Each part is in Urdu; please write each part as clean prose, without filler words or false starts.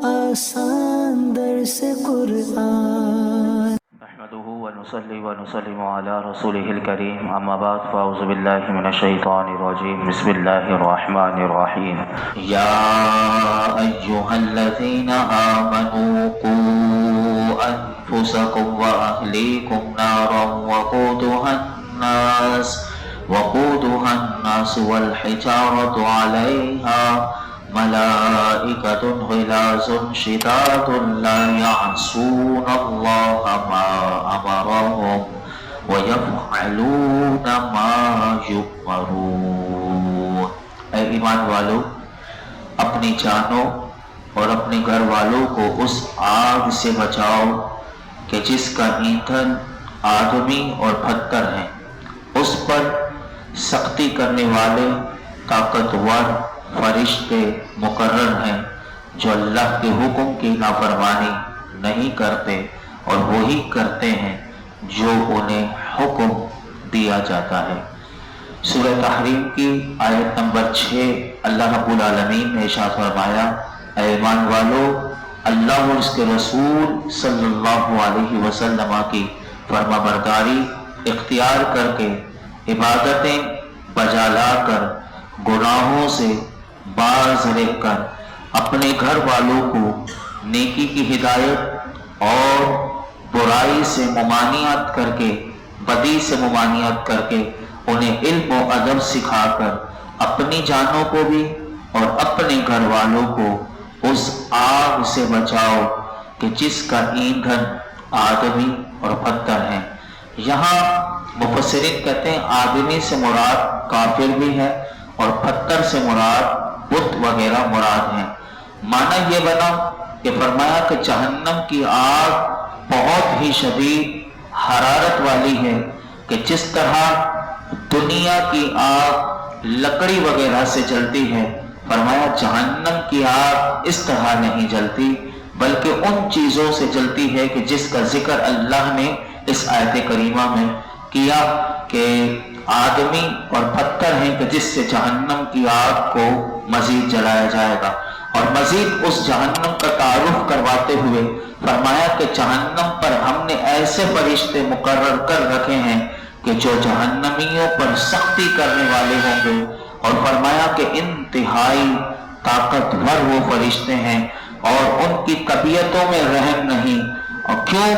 آسان درس قرآن. نحمده ونصلي ونسلم على رسوله الكريم اما بعد فاعوذ بالله من الشيطان الرجيم بسم الله الرحمن الرحيم يا ايها الذين امنوا قوا انفسكم واهليكم نارا وقودها الناس والحجارة عليها ملائكة غلاظ شداد لا يعصون الله ما أمرهم ويفعلون ما يؤمرون. اے ایمان والو، اپنی جانوں اور اپنے گھر والوں کو اس آگ سے بچاؤ کہ جس کا ایندھن آدمی اور پتھر ہیں. اس پر سختی کرنے والے طاقتور فرشتے مقرر ہیں جو اللہ کے حکم کی نافرمانی نہیں کرتے اور وہی کرتے ہیں جو انہیں حکم دیا جاتا ہے. سورہ تحریم کی آیت نمبر 6 اللہ رب العالمین نے ارشاد فرمایا، اے ایمان والو، اللہ اور اس کے رسول صلی اللہ علیہ وسلم کی فرما برداری اختیار کر کے عبادتیں بجا لا کر گناہوں سے باز رہ کر اپنے گھر والوں کو نیکی کی ہدایت اور برائی سے ممانعت کر کے، بدی سے ممانعت کر کے، انہیں علم و ادب سکھا کر اپنی جانوں کو بھی اور اپنے گھر والوں کو اس آگ سے بچاؤ کہ جس کا ایندھن آدمی اور پتھر ہیں. یہاں مفسرین کہتے ہیں آدمی سے مراد کافر بھی ہے اور پتھر سے مراد بت وغیرہ مراد ہیں. معنی یہ بنا کہ فرمایا کہ جہنم کی آگ بہت ہی شدید حرارت والی ہے کہ جس طرح دنیا کی آگ لکڑی وغیرہ سے جلتی ہے، فرمایا جہنم کی آگ اس طرح نہیں جلتی بلکہ ان چیزوں سے جلتی ہے کہ جس کا ذکر اللہ نے اس آیت کریمہ میں کیا کہ آدمی اور پتھر ہیں کہ جس سے جہنم کی آگ کو مزید جلایا جائے گا. اور مزید اس جہنم کا تعارف کرواتے ہوئے فرمایا کہ جہنم پر ہم نے ایسے فرشتے مقرر کر رکھے ہیں کہ جو جہنمیوں پر سختی کرنے والے ہوں گے، اور فرمایا کہ انتہائی طاقتور وہ فرشتے ہیں اور ان کی طبیعتوں میں رحم نہیں. اور کیوں؟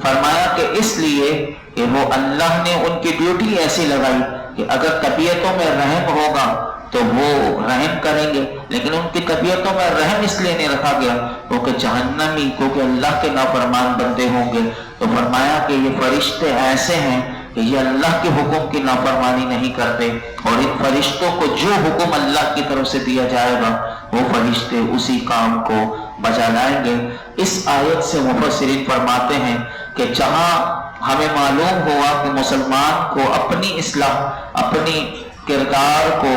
فرمایا کہ اس لیے کہ وہ اللہ نے ان کی ڈیوٹی ایسی لگائی کہ اگر طبیعتوں میں رحم ہوگا تو وہ رحم کریں گے، لیکن ان کی طبیعتوں میں رحم اس لیے نہیں رکھا گیا کیونکہ جہنمی کیونکہ اللہ کے نافرمان بندے ہوں گے. تو فرمایا کہ یہ فرشتے ایسے ہیں کہ یہ اللہ کے حکم کی نافرمانی نہیں کرتے، اور ان فرشتوں کو جو حکم اللہ کی طرف سے دیا جائے گا وہ فرشتے اسی کام کو بجا لائیں گے. اس آیت سے مفسرین فرماتے ہیں کہ جہاں ہمیں معلوم ہوا کہ مسلمان کو اپنی اصلاح، اپنی کردار کو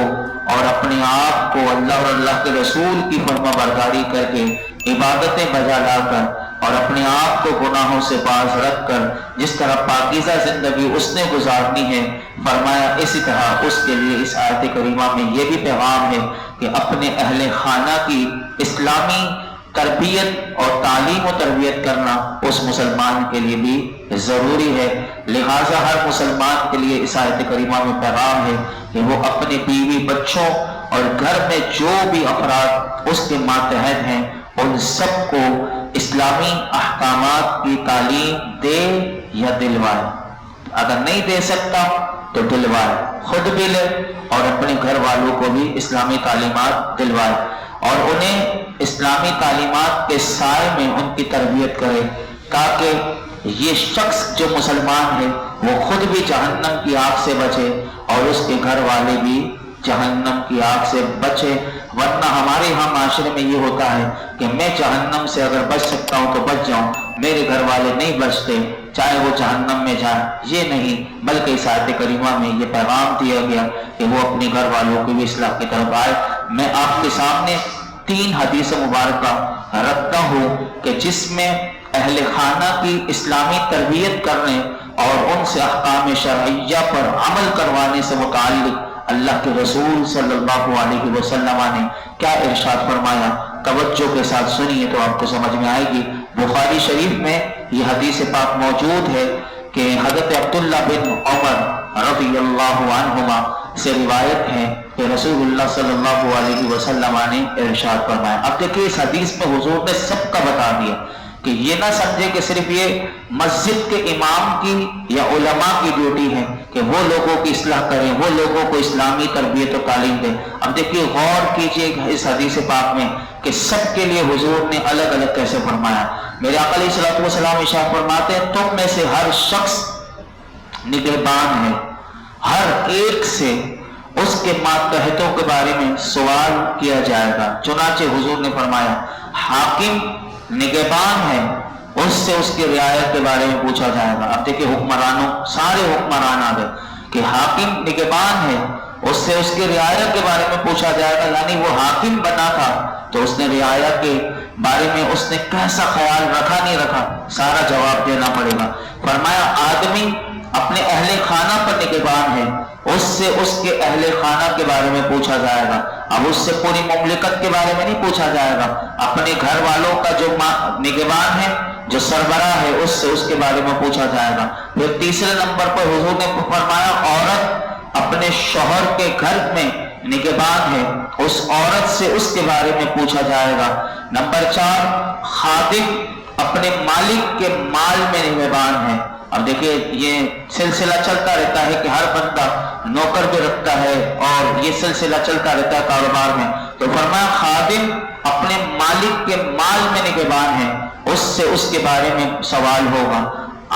اور اپنے آپ کو اللہ اور اللہ کے رسول کی فرما برداری کر کے عبادتیں بجا لا کر اور اپنے آپ کو گناہوں سے باز رکھ کر جس طرح پاکیزہ زندگی اس نے گزارنی ہے، فرمایا اسی طرح اس کے لیے اس آیت کریمہ میں یہ بھی پیغام ہے کہ اپنے اہل خانہ کی اسلامی تربیت اور تعلیم و تربیت کرنا اس مسلمان کے لیے بھی ضروری ہے. لہٰذا ہر مسلمان کے لیے اس آیت کریمہ میں پیغام ہے کہ وہ اپنے بیوی بچوں اور گھر میں جو بھی افراد اس کے ماتحت ہیں ان سب کو اسلامی احکامات کی تعلیم دے یا دلوائے. اگر نہیں دے سکتا تو دلوائے، خود بھی لے اور اپنے گھر والوں کو بھی اسلامی تعلیمات دلوائے اور انہیں اسلامی تعلیمات کے سائے میں ان کی تربیت کرے تاکہ یہ شخص جو مسلمان ہے وہ خود بھی جہنم کی آگ سے بچے اور اس کے گھر والے بھی جہنم کی آگ سے بچے. ورنہ ہمارے ہاں معاشرے میں یہ ہوتا ہے کہ میں جہنم سے اگر بچ سکتا ہوں تو بچ جاؤں، میرے گھر والے نہیں بچتے چاہے وہ جہنم میں جائیں. یہ نہیں، بلکہ اس آیت کریمہ میں یہ پیغام دیا گیا کہ وہ اپنے گھر والوں کی بھی اصلاح کی طرف آئے. میں آپ کے سامنے 3 حدیث مبارکہ رکھتا ہوں کہ جس میں اہل خانہ کی اسلامی تربیت کرنے اور ان سے احکام شرعیہ پر عمل کروانے سے متعلق اللہ کے رسول صلی اللہ علیہ وسلم نے کیا ارشاد فرمایا. توجہ کے ساتھ سنیے تو آپ کو سمجھ میں آئے گی۔ بخاری شریف میں یہ حدیث پاک موجود ہے کہ حضرت عبداللہ بن عمر رضی اللہ عنہما سے روایت ہے کہ رسول اللہ صلی اللہ علیہ وسلم نے ارشاد فرمایا۔ اب دیکھیں اس حدیث میں حضور نے سب کا بتا دیا کہ یہ نہ سمجھے کہ صرف یہ مسجد کے امام کی یا علماء کی ڈیوٹی ہے کہ وہ لوگوں کی اصلاح کریں، وہ لوگوں کو اسلامی تربیت و تعلیم دیں۔ اب دیکھیے غور کیجئے اس حدیث پاک میں کہ سب کے لیے حضور نے الگ الگ کیسے فرمایا۔ میرے آقا علیہ الصلوۃ والسلام ارشاد فرماتے ہیں تم میں سے ہر شخص نگہبان ہے، ہر ایک سے اس کے ماتحتوں کے بارے میں سوال کیا جائے گا۔ چنانچہ حضور نے فرمایا حاکم نگہبان ہے، اس سے اس کی رعایت کے بارے میں پوچھا جائے گا۔ اب دیکھیں حکمرانوں، سارے حکمران آ گئے کہ حاکم نگہبان ہے، اس سے اس کی رعایت کے بارے میں پوچھا جائے گا، یعنی وہ حاکم بنا تھا تو اس نے رعایت کے بارے میں اس نے کیسا خیال رکھا نہیں رکھا، سارا جواب دینا پڑے گا۔ فرمایا آدمی اپنے اہل خانہ پر نگہبان ہے، اس سے اس کے اہل خانہ کے بارے میں پوچھا جائے گا۔ اب اس سے پوری مملکت کے بارے میں نہیں پوچھا جائے گا، اپنے گھر والوں کا جو نگہبان ہے، جو سربراہ ہے، اس سے اس کے بارے میں پوچھا جائے گا۔ پھر تیسرے نمبر پر حضور نے فرمایا عورت اپنے شوہر کے گھر میں نگہبان ہے، اس عورت سے اس کے بارے میں پوچھا جائے گا۔ نمبر 4 خادم اپنے مالک کے مال میں نگہبان ہے۔ اب دیکھیے یہ سلسلہ چلتا رہتا ہے کہ ہر بندہ نوکر بھی رکھتا ہے اور یہ سلسلہ چلتا رہتا ہے کاروبار میں، تو فرمایا خادم اپنے مالک کے مال میں نگہبان ہے، اس سے اس کے بارے میں سوال ہوگا۔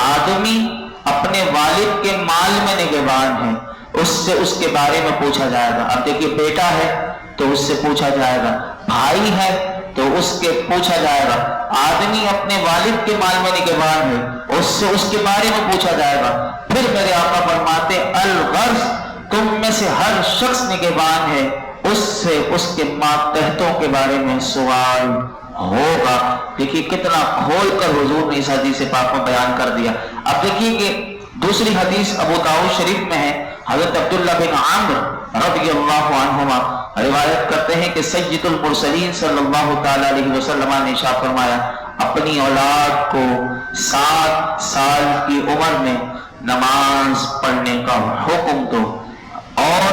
آدمی اپنے والد کے مال میں نگہبان ہے، اس سے اس کے بارے میں پوچھا جائے گا۔ اب دیکھیے بیٹا ہے تو اس سے پوچھا جائے گا، بھائی ہے تو اس کے پوچھا جائے گا۔ آدمی اپنے والد کے مال میں نگہبان ہے، اس سے اس کے بارے میں پوچھا جائے گا۔ پھر میرے آقا فرماتے الغرض تم میں سے ہر شخص نگہبان ہے، اس سے اس کے ماتحتوں کے بارے میں سوال ہوگا۔ دیکھیے کتنا کھول کر حضور نے اس حدیث پاک میں بیان کر دیا۔ اب دیکھیے کہ دوسری حدیث ابو داؤد شریف میں ہے، حضرت عبداللہ بن عمرو رضی اللہ عنہما روایت کرتے ہیں کہ سید المرسلین صلی اللہ تعالی علیہ وسلم نے ارشاد فرمایا اپنی اولاد کو 7 سال کی عمر میں نماز پڑھنے کا حکم دو، اور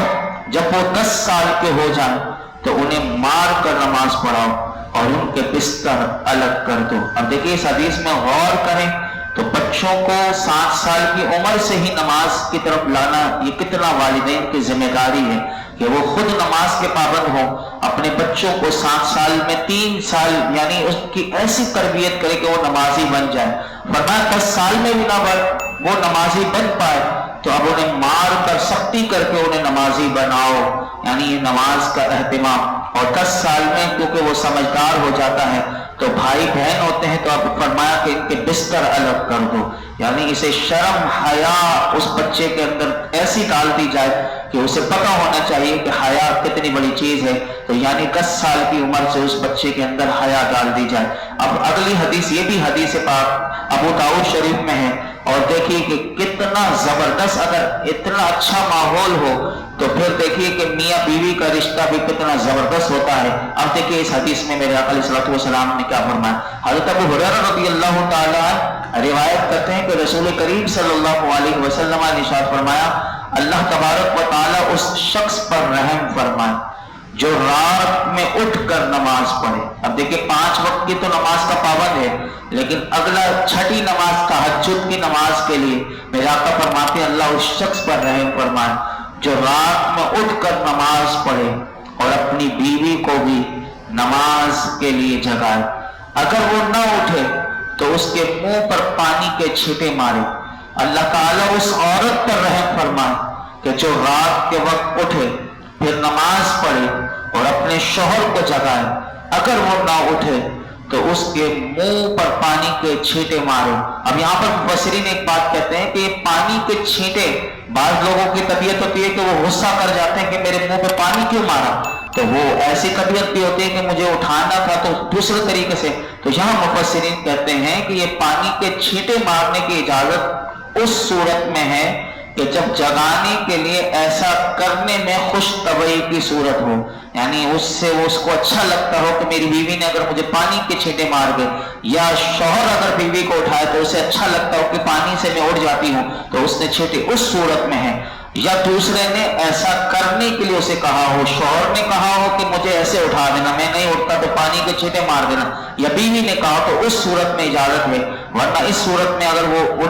جب وہ 10 سال کے ہو جائیں تو انہیں مار کر نماز پڑھاؤ اور ان کے بستر الگ کر دو۔ اب دیکھیے اس حدیث میں غور کریں تو بچوں کو 7 سال کی عمر سے ہی نماز کی طرف لانا یہ کتنا والدین کی ذمہ داری ہے کہ وہ خود نماز کے پابند ہوں، اپنے بچوں کو 7 سال میں 3 سال یعنی اس کی ایسی تربیت کرے کہ وہ نمازی بن جائے۔ فرمایا 10 سال میں بھی نہ وہ نمازی بن پائے تو اب انہیں مار کر سختی کر کے انہیں نمازی بناؤ، یعنی یہ نماز کا اہتمام۔ اور 10 سال میں کیونکہ وہ سمجھدار ہو جاتا ہے تو بھائی بہن ہوتے ہیں تو اب فرمایا کہ ان کے بستر الگ کر دو، یعنی اسے شرم حیا اس بچے کے اندر ایسی ڈال دی جائے کہ اسے پتہ ہونا چاہیے کہ حیا کتنی بڑی چیز ہے، تو یعنی 10 سال کی عمر سے اس بچے کے اندر حیا ڈال دی جائے۔ اب اگلی حدیث یہ بھی حدیث پاک ابو داؤد شریف میں ہے، اور دیکھیے کہ کتنا زبردست، اگر اتنا اچھا ماحول ہو تو پھر دیکھیے کہ میاں بیوی کا رشتہ بھی کتنا زبردست ہوتا ہے۔ اب دیکھیے اس حدیث میں میرے آقا علیہ الصلوۃ والسلام نے کیا فرمایا۔ حضرت ابو ہریرہ رضی اللہ تعالیٰ روایت کرتے ہیں کہ رسول کریم صلی اللہ علیہ وسلم نے ارشاد فرمایا اللہ تبارک و تعالیٰ اس شخص پر رحم فرمائے جو رات میں اٹھ کر نماز پڑھے۔ اب دیکھیں 5 وقت کی تو نماز کا پابند ہے، لیکن اگلا 6ٹھی نماز تہجد کی نماز کے لیے میرے آقا فرماتے ہیں اللہ اس شخص پر رحم فرمائے جو رات میں اٹھ کر نماز پڑھے اور اپنی بیوی کو بھی نماز کے لیے جگائے، اگر وہ نہ اٹھے تو اس کے منہ پر پانی کے چھینٹے مارے۔ اللہ تعالیٰ اس عورت پر رحم فرمائے کہ جو رات کے وقت اٹھے پھر نماز پڑھے اور اپنے شوہر کو جگائے، اگر وہ نہ اٹھے تو اس کے منہ پر پانی کے چھینٹے مارے۔ اب یہاں پر مفسرین ایک بات کہتے ہیں کہ یہ پانی کے چھینٹے، بعض لوگوں کی طبیعت ہوتی ہے کہ وہ غصہ کر جاتے ہیں کہ میرے منہ پہ پانی کیوں مارا، تو وہ ایسی طبیعت بھی ہوتی ہے کہ مجھے اٹھانا تھا تو دوسرے طریقے سے، تو یہاں مفسرین کہتے ہیں کہ یہ پانی کے چھینٹے مارنے کی اجازت اس صورت میں ہے کہ جب جگانے کے لیے ایسا کرنے میں خوش طبعی کی صورت ہو، یعنی اس کو اچھا لگتا ہو کہ میری بیوی نے اگر مجھے پانی کے چھینٹے مار گئے، یا شوہر اگر بیوی کو اٹھائے تو اسے اچھا لگتا ہو کہ پانی سے میں اڑ جاتی ہوں، تو اس نے چھینٹے اس صورت میں ہے، یا دوسرے نے ایسا کرنے کے لیے اسے کہا ہو، شوہر نے کہا ہو کہ مجھے ایسے اٹھا دینا، میں نہیں اٹھتا تو پانی کے چھینٹے مار دینا، یا بیوی نے کہا، تو اس صورت میں اجازت ہے، ورنہ اس صورت میں اگر وہ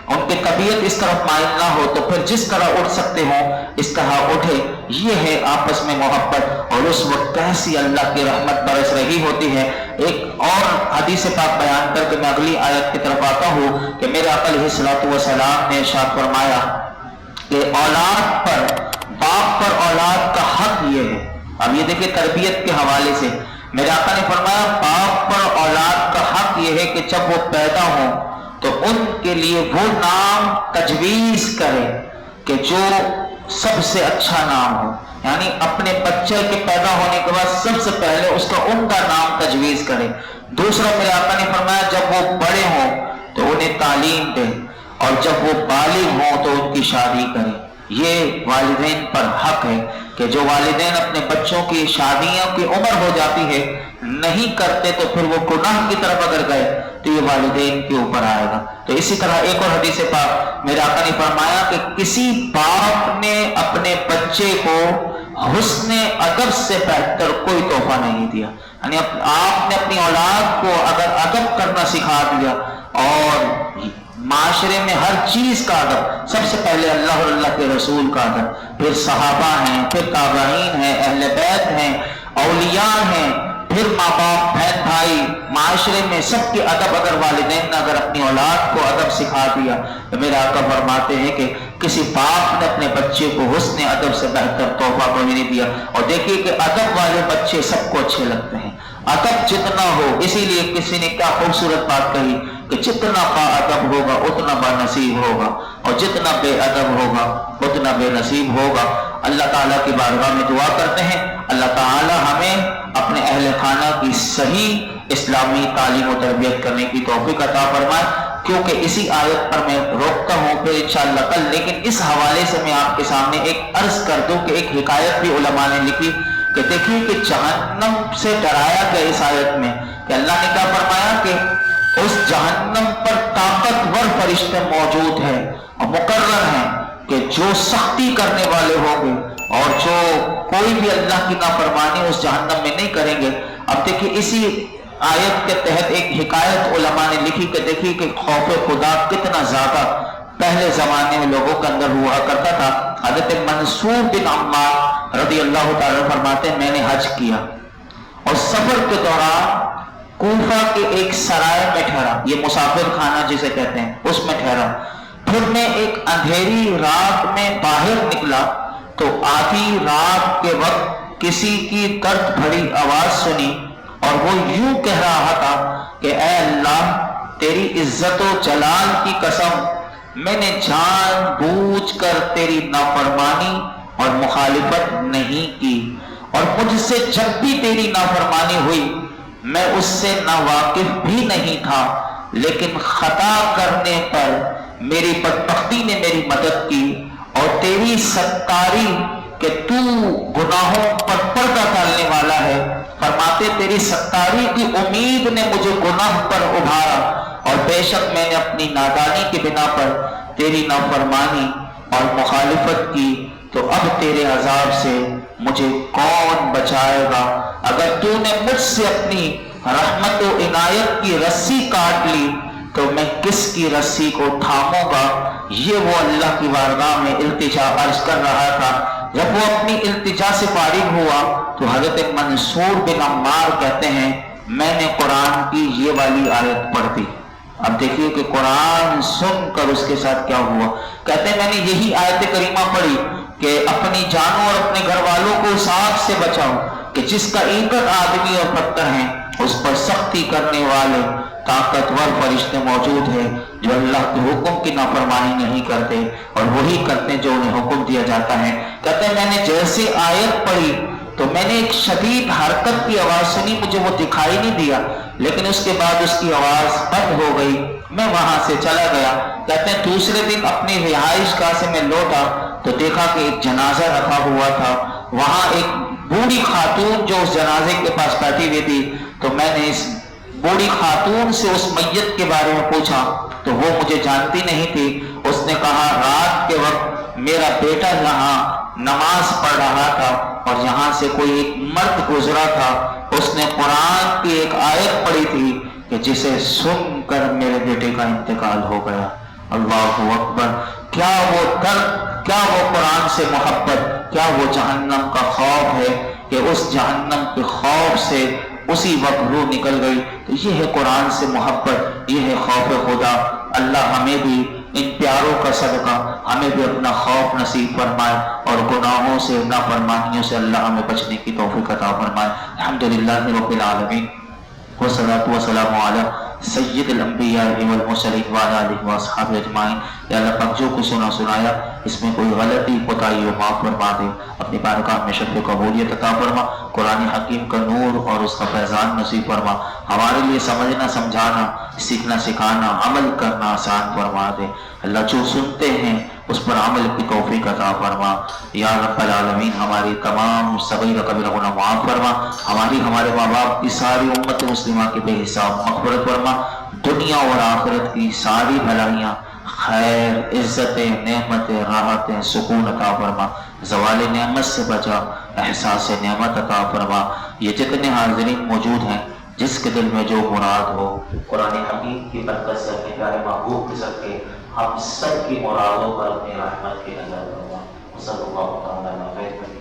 ان کی طبیعت اس طرف مائل نہ ہو تو پھر جس طرح اٹھ سکتے ہوں اس طرح اٹھے۔ یہ ہے آپس میں محبت، اور اس وقت کیسی اللہ کی رحمت برس رہی ہوتی ہے۔ ایک اور حدیث پاک بیان کر کے میں اگلی آیت کی طرف آتا ہوں کہ میرے آقا علیہ الصلوۃ والسلام نے ارشاد فرمایا کہ اولاد پر، باپ پر اولاد کا حق یہ ہے۔ اب یہ دیکھیں تربیت کے حوالے سے میرے آقا نے فرمایا باپ پر اولاد کا حق یہ ہے کہ جب وہ پیدا ہوں تو ان کے لیے وہ نام تجویز کرے کہ جو سب سے اچھا نام ہو، یعنی اپنے بچے کے پیدا ہونے کے بعد سب سے پہلے اس کا عمدہ نام تجویز کرے۔ دوسرا میرے آقا نے فرمایا جب وہ بڑے ہوں تو انہیں تعلیم دے، اور جب وہ بالغ ہوں تو ان کی شادی کرے۔ یہ والدین پر حق ہے کہ جو والدین اپنے بچوں کی شادیوں کی عمر ہو جاتی ہے نہیں کرتے تو پھر وہ گناہ کی طرف اگر گئے تو یہ والدین کے اوپر آئے گا۔ تو اسی طرح ایک اور حدیث پاک میرے آقا نے فرمایا کہ کسی باپ نے اپنے بچے کو حسن ادب سے بہتر کوئی تحفہ نہیں دیا، یعنی آپ نے اپنی اولاد کو اگر ادب کرنا سکھا دیا، اور معاشرے میں ہر چیز کا ادب، سب سے پہلے اللہ اور اللہ کے رسول کا ادب، پھر صحابہ ہیں، پھر تابعین ہیں، اہل بیت ہیں، اولیاء ہیں، پھر ماں باپ، بہن بھائی، معاشرے میں سب کے ادب اگر والدین نے اگر اپنی اولاد کو ادب سکھا دیا تو میرے آقا فرماتے ہیں کہ کسی باپ نے اپنے بچے کو حسن ادب سے بہتر تحفہ کوئی نہیں دیا۔ اور دیکھیے کہ ادب والے بچے سب کو اچھے لگتے ہیں، ادب جتنا ہو، اسی لیے کسی نے کیا خوبصورت بات کہی کہ جتنا با ادب ہوگا اتنا با نصیب ہوگا، اور جتنا بے ادب ہوگا اتنا بے نصیب ہوگا۔ اللہ تعالیٰ کی بارگاہ میں دعا کرتے ہیں اللہ تعالیٰ ہمیں اپنے اہل خانہ کی صحیح اسلامی تعلیم و تربیت کرنے کی توفیق عطا فرمائے۔ کیونکہ اسی آیت پر میں روکتا ہوں پھر انشاءاللہ کل، لیکن اس حوالے سے میں آپ کے سامنے ایک عرض کر دوں کہ ایک حکایت بھی علماء نے لکھی کہ دیکھیے کہ جہنم سے ڈرایا گیا اس آیت میں کہ اللہ نے کیا فرمایا کہ اس جہنم پر طاقتور فرشتے موجود ہیں اور مقرر ہیں کہ جو سختی کرنے والے ہوں گے اور جو کوئی بھی اللہ کی نافرمانی اس جہنم میں نہیں کریں گے۔ اب دیکھیے اسی آیت کے تحت ایک حکایت علماء نے لکھی کہ دیکھیے کہ خوف خدا کتنا زیادہ پہلے زمانے میں لوگوں کے اندر ہوا کرتا تھا۔ حضرت منصور بن عمار رضی اللہ تعالیٰ فرماتے ہیں میں نے حج کیا اور سفر کے دوران کوفہ کے ایک سرائے میں ٹھہرا، یہ مسافر خانہ جسے کہتے ہیں، اس میں ٹھہرا۔ پھر میں ایک اندھیری رات میں باہر نکلا تو آدھی رات کے وقت کسی کی درد بھری آواز سنی اور وہ یوں کہہ رہا تھا کہ اے اللہ تیری عزت و جلال کی قسم میں نے جان بوجھ کر تیری نافرمانی اور مخالفت نہیں کی، اور مجھ سے جب بھی تیری نافرمانی ہوئی میں اس سے ناواقف بھی نہیں تھا، لیکن خطا کرنے پر میری بدبختی نے میری مدد کی، اور تیری ستاری کہ تو گناہوں پر پردہ ڈالنے والا ہے، فرماتے تیری ستاری کی امید نے مجھے گناہ پر ابھارا، اور بے شک میں نے اپنی نادانی کی بنا پر تیری نافرمانی اور مخالفت کی، تو اب تیرے عذاب سے مجھے کون بچائے گا؟ اگر تو نے مجھ سے اپنی رحمت و عنایت کی رسی کاٹ لی تو میں کس کی رسی کو تھاموں گا؟ یہ وہ اللہ کی بارگاہ میں التجا عرض کر رہا تھا۔ جب وہ اپنی التجا سے فارغ ہوا تو حضرت منصور بن عمار کہتے ہیں میں نے قرآن کی یہ والی آیت پڑھ دی۔ اب دیکھیے کہ قرآن سن کر اس کے ساتھ کیا ہوا۔ کہتے ہیں میں نے یہی آیت کریمہ پڑھی کہ اپنی جانوں اور اپنے گھر والوں کو اس آگ سے بچاؤ کہ جس کا ایندھن آدمی اور پتھر ہیں، اس پر سختی کرنے والے طاقتور فرشتے موجود ہیں جو اللہ کے حکم کی نافرمانی نہیں کرتے اور وہی کرتے جو انہیں حکم دیا جاتا ہے۔ کہتے ہیں میں نے جیسے آیت پڑھی تو میں نے ایک شدید حرکت کی آواز سنی، مجھے وہ دکھائی نہیں دیا، لیکن اس کے بعد اس کی آواز بند ہو گئی۔ میں وہاں سے چلا گیا کہتے ہیں دوسرے دن اپنی رہائش گاہ سے میں لوٹا تو دیکھا کہ ایک جنازہ رکھا ہوا تھا، وہاں ایک بوڑھی خاتون جو اس جنازے کے پاس بیٹھی ہوئی تھی، تو میں نے اس بوڑھی خاتون سے اس میت کے بارے میں پوچھا تو وہ مجھے جانتی نہیں تھی۔ اس نے کہا رات کے وقت میرا بیٹا یہاں نماز پڑھ رہا تھا اور یہاں سے کوئی ایک مرد گزرا تھا، اس نے قرآن کی ایک آیت پڑھی تھی کہ جسے سن کر میرے بیٹے کا انتقال ہو گیا۔ اللہ اکبر! کیا وہ درد، کیا وہ قرآن سے محبت، کیا وہ جہنم کا خوف ہے کہ اس جہنم کے خوف سے اسی وقت روح نکل گئی۔ تو یہ ہے قرآن سے محبت، یہ ہے خوف خدا۔ اللہ ہمیں بھی ان پیاروں کا صدقہ ہمیں بھی اپنا خوف نصیب فرمائے اور گناہوں سے، نافرمانیوں سے اللہ ہمیں بچنے کی توفیق عطا فرمائے۔ الحمدللہ رب العالمین والصلاة والسلام علی سید الانبیاء والمرسلین وعلی آلہ واصحابہ اجمعین۔ یا اللہ پاک جو کچھ سنایا اس میں کوئی غلطی کوتاہی ہو معاف فرما دے، اپنی بارگاہ میں شرف قبولیت عطا فرما، قرآن حکیم کا نور اور اس کا فیضان نصیب فرما، ہمارے لیے سمجھنا سمجھانا، سیکھنا سکھانا، عمل کرنا آسان فرما دے۔ اللہ جو سنتے ہیں اس پر عمل کی توفیق عطا فرما۔ یا رب العالمین ہماری تمام صغیر کبیرہ گناہ معاف فرما، ہمارے ماں باپ کی ساری امت مسلمہ کی بے حساب مغفرت فرما، دنیا اور آخرت کی ساری بھلائیاں، خیر، عزتیں، نعمتیں، راحتیں، سکون عطا فرما، زوال نعمت سے بچا، احساس نعمت عطا فرما۔ یہ جتنے حاضرین موجود ہیں جس کے دل میں جو مراد ہو قرآن حکیم کی برکت سے اپنے پیارے محبوب کے صدقے ہم سب کی مرادوں پر اپنی رحمت کی نظر فرما۔ صلی اللہ تعالیٰ علیہ وسلم۔